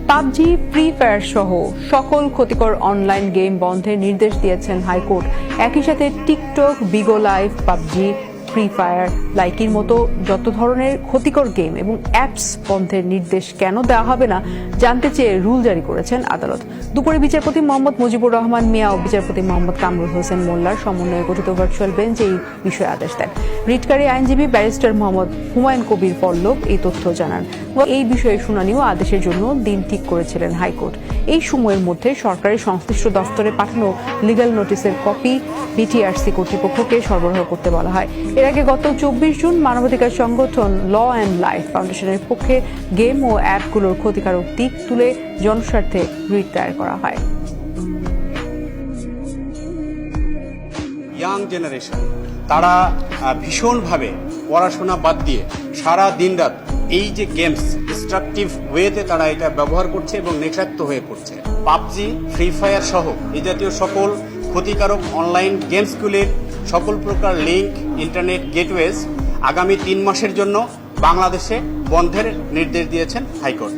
PUBG, free fire সহ সকল ক্ষতিকর অনলাইন গেম বন্ধের নির্দেশ দিয়েছেন হাইকোর্ট। একই সাথে TikTok, Bigo live, PUBG, free fire, লাইকির মতো যত ধরনের ক্ষতিকর গেম এবং অ্যাপস বন্ধের নির্দেশ কেন দেওয়া হবে না জানতে চেয়ে রুল জারি করেছেন আদালত। দুপুরে বিচারপতি মোহাম্মদ মুজিবুর রহমান মিয়া ও বিচারপতি মোহাম্মদ কামরুল হোসেন মোল্লার সমন্বয়ে গঠিত ভার্চুয়াল বেঞ্চ এই বিষয়ে আদেশ দেন। রিটকারী আইনজীবী ব্যারিস্টার মোহাম্মদ হুমায়ুন কবির পল্লব এই তথ্য জানান। এই বিষয়ে শুনানি ও আদেশের জন্য দিন ঠিক করেছিলেন হাইকোর্ট। এই সময়ের মধ্যে সরকারি সংশ্লিষ্ট দফতরে পাঠানো লিগ্যাল নোটিসের কপি বিটিআরসি কর্তৃপক্ষকে সরবরাহ করতে বলা হয়। এর আগে গত 24 জুন মানবাধিকার সংগঠন ল অ্যান্ড লাইফ ফাউন্ডেশনের পক্ষে গেম ও অ্যাপগুলোর ক্ষতিকারক দিক তুলে জনস্বার্থে রিট দায়ের করা হয়। ইয়াং জেনারেশন তারা ভীষণভাবে পড়াশোনা বাদ দিয়ে সারা দিন রাত এই যে গেমস ডিস্ট্রাকটিভ ওয়েতে তারা এটা ব্যবহার করছে এবং নেশাক্ত হয়ে পড়ছে। পাবজি, ফ্রি ফায়ার সহ এই জাতীয় সকল ক্ষতিকারক অনলাইন গেমসগুলির সকল প্রকার লিঙ্ক, ইন্টারনেট গেটওয়েজ আগামী 3 মাসের জন্য বাংলাদেশে বন্ধের নির্দেশ দিয়েছেন হাইকোর্ট।